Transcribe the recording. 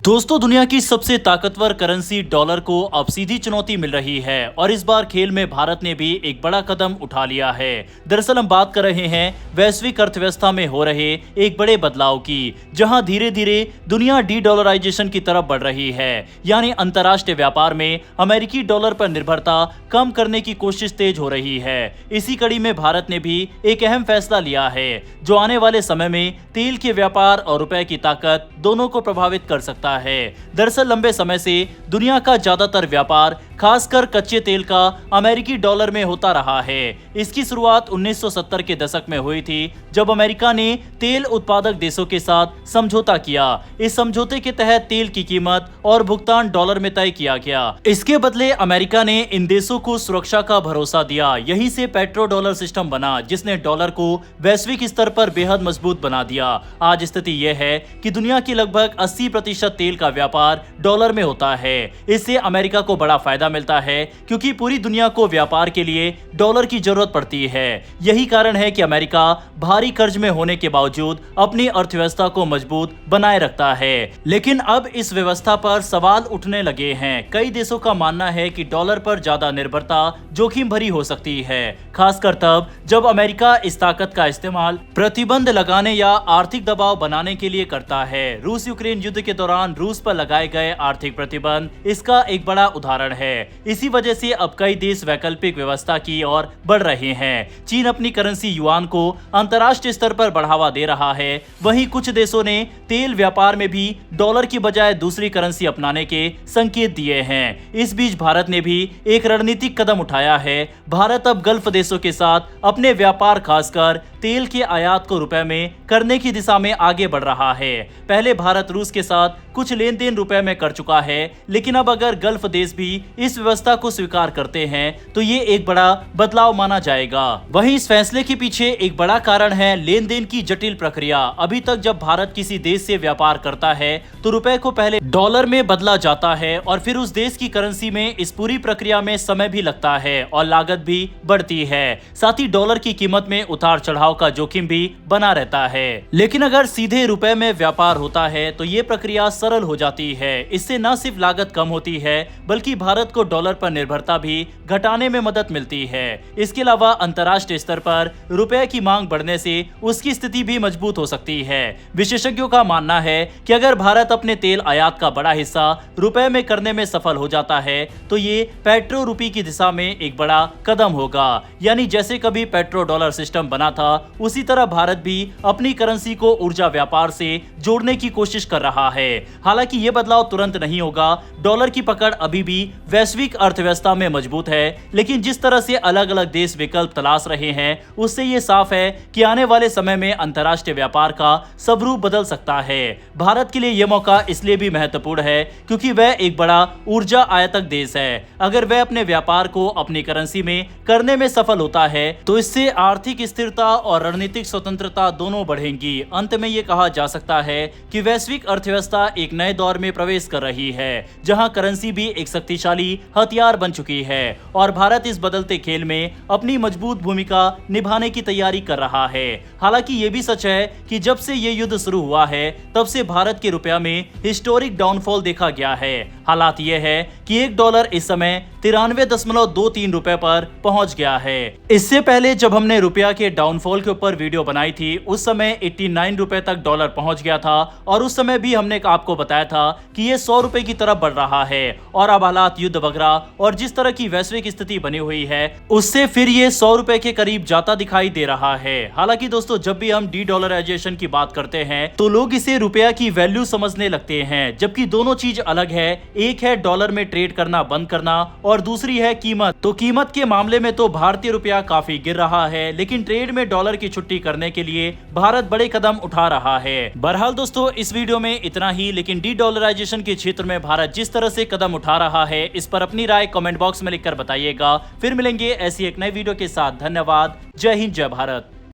दोस्तों, दुनिया की सबसे ताकतवर करेंसी डॉलर को अब सीधी चुनौती मिल रही है और इस बार खेल में भारत ने भी एक बड़ा कदम उठा लिया है। दरअसल हम बात कर रहे हैं वैश्विक अर्थव्यवस्था में हो रहे एक बड़े बदलाव की, जहां धीरे धीरे दुनिया डी डॉलराइजेशन की तरफ बढ़ रही है। यानी अंतर्राष्ट्रीय व्यापार में अमेरिकी डॉलर पर निर्भरता कम करने की कोशिश तेज हो रही है। इसी कड़ी में भारत ने भी एक अहम फैसला लिया है जो आने वाले समय में तेल के व्यापार और रुपए की ताकत दोनों को प्रभावित कर सकता है। दरअसल लंबे समय से दुनिया का ज्यादातर व्यापार खासकर कच्चे तेल का अमेरिकी डॉलर में होता रहा है। इसकी शुरुआत 1970 के दशक में हुई थी, जब अमेरिका ने तेल उत्पादक देशों के साथ समझौता किया। इस समझौते के तहत तेल की कीमत और भुगतान डॉलर में तय किया गया। इसके बदले अमेरिका ने इन देशों को सुरक्षा का भरोसा दिया। यहीं से पेट्रो डॉलर सिस्टम बना, जिसने डॉलर को वैश्विक स्तर पर बेहद मजबूत बना दिया। आज स्थिति यह है कि दुनिया की लगभग 80% तेल का व्यापार डॉलर में होता है। इससे अमेरिका को बड़ा फायदा मिलता है, क्योंकि पूरी दुनिया को व्यापार के लिए डॉलर की जरूरत पड़ती है। यही कारण है कि अमेरिका भारी कर्ज में होने के बावजूद अपनी अर्थव्यवस्था को मजबूत बनाए रखता है। लेकिन अब इस व्यवस्था पर सवाल उठने लगे हैं। कई देशों का मानना है कि डॉलर पर ज्यादा निर्भरता जोखिम भरी हो सकती है, खासकर तब जब अमेरिका इस ताकत का इस्तेमाल प्रतिबंध लगाने या आर्थिक दबाव बनाने के लिए करता है। रूस यूक्रेन युद्ध के दौरान रूस पर लगाए गए आर्थिक प्रतिबंध इसका एक बड़ा उदाहरण है। इसी वजह से अब कई देश वैकल्पिक व्यवस्था की ओर बढ़ रहे हैं। चीन अपनी करेंसी युआन को अंतर्राष्ट्रीय स्तर पर बढ़ावा दे रहा है। वहीं कुछ देशों ने तेल व्यापार में भी डॉलर की बजाय दूसरी करेंसी अपनाने के संकेत दिए हैं। इस बीच भारत ने भी एक रणनीतिक कदम उठाया है। भारत अब गल्फ देशों के साथ अपने व्यापार, खासकर तेल के आयात को रुपए में करने की दिशा में आगे बढ़ रहा है। पहले भारत रूस के साथ कुछ लेन देन रुपए में कर चुका है, लेकिन अब अगर गल्फ देश भी इस व्यवस्था को स्वीकार करते हैं तो ये एक बड़ा बदलाव माना जाएगा। वहीं इस फैसले के पीछे एक बड़ा कारण है लेन देन की जटिल प्रक्रिया। अभी तक जब भारत किसी देश से व्यापार करता है तो रुपए को पहले डॉलर में बदला जाता है और फिर उस देश की करेंसी में। इस पूरी प्रक्रिया में समय भी लगता है और लागत भी बढ़ती है। साथ ही डॉलर की कीमत में उतार चढ़ाव का जोखिम भी बना रहता है। लेकिन अगर सीधे रुपए में व्यापार होता है तो ये प्रक्रिया सरल हो जाती है। इससे न सिर्फ लागत कम होती है, बल्कि भारत को डॉलर पर निर्भरता भी घटाने में मदद मिलती है। इसके अलावा अंतर्राष्ट्रीय स्तर पर रुपए की मांग बढ़ने से उसकी स्थिति भी मजबूत हो सकती है। विशेषज्ञों का मानना है कि अगर भारत अपने तेल आयात का बड़ा हिस्सा रुपए में करने में सफल हो जाता है तो ये पेट्रो रूपी की दिशा में एक बड़ा कदम होगा। यानी जैसे कभी पेट्रो डॉलर सिस्टम बना था, उसी तरह भारत भी अपनी करेंसी को ऊर्जा व्यापार से जोड़ने की कोशिश कर रहा है। हालांकि यह बदलाव तुरंत नहीं होगा। डॉलर की पकड़ अभी भी वैश्विक अर्थव्यवस्था में मजबूत है, लेकिन जिस तरह से अलग अलग देश विकल्प तलाश रहे हैं, उससे यह साफ है कि आने वाले समय में अंतर्राष्ट्रीय व्यापार का स्वरूप बदल सकता है। भारत के लिए यह मौका इसलिए भी महत्वपूर्ण है क्योंकि वह एक बड़ा ऊर्जा आयातक देश है। अगर वह अपने व्यापार को अपनी करेंसी में करने में सफल होता है तो इससे आर्थिक स्थिरता और रणनीतिक स्वतंत्रता दोनों बढ़ेंगी। अंत में ये कहा जा सकता है कि वैश्विक अर्थव्यवस्था एक नए दौर में प्रवेश कर रही है, जहां करेंसी भी एक शक्तिशाली हथियार बन चुकी है और भारत इस बदलते खेल में अपनी मजबूत भूमिका निभाने की तैयारी कर रहा है। हालांकि ये भी सच है कि जब से ये युद्ध शुरू हुआ है, तब से भारत के रुपया में हिस्टोरिक डाउनफॉल देखा गया है। हालात ये है कि एक डॉलर इस समय 93.23 रुपए पर पहुंच गया है। इससे पहले जब हमने रुपया के डाउनफॉल के ऊपर वीडियो बनाई थी, उस समय 89 रुपए तक डॉलर पहुंच गया था और उस समय भी हमने आपको बताया था कि ये 100 रुपए की तरफ बढ़ रहा है। और अब हालात, युद्ध वगैरह और जिस तरह की वैश्विक स्थिति बनी हुई है, उससे फिर ये 100 रुपए के करीब जाता दिखाई दे रहा है। हालांकि दोस्तों, जब भी हम डी डॉलराइजेशन की बात करते हैं तो लोग इसे रुपया की वैल्यू समझने लगते हैं, जबकि दोनों चीज अलग है। एक है डॉलर में ट्रेड करना बंद करना और दूसरी है कीमत। तो कीमत के मामले में तो भारतीय रुपया काफी गिर रहा है, लेकिन ट्रेड में डॉलर की छुट्टी करने के लिए भारत बड़े कदम उठा रहा है। बहरहाल दोस्तों, इस वीडियो में इतना ही। लेकिन डी डॉलराइजेशन के क्षेत्र में भारत जिस तरह से कदम उठा रहा है, इस पर अपनी राय कमेंट बॉक्स में लिखकर बताइएगा। फिर मिलेंगे ऐसी एक नई वीडियो के साथ। धन्यवाद। जय हिंद, जय भारत।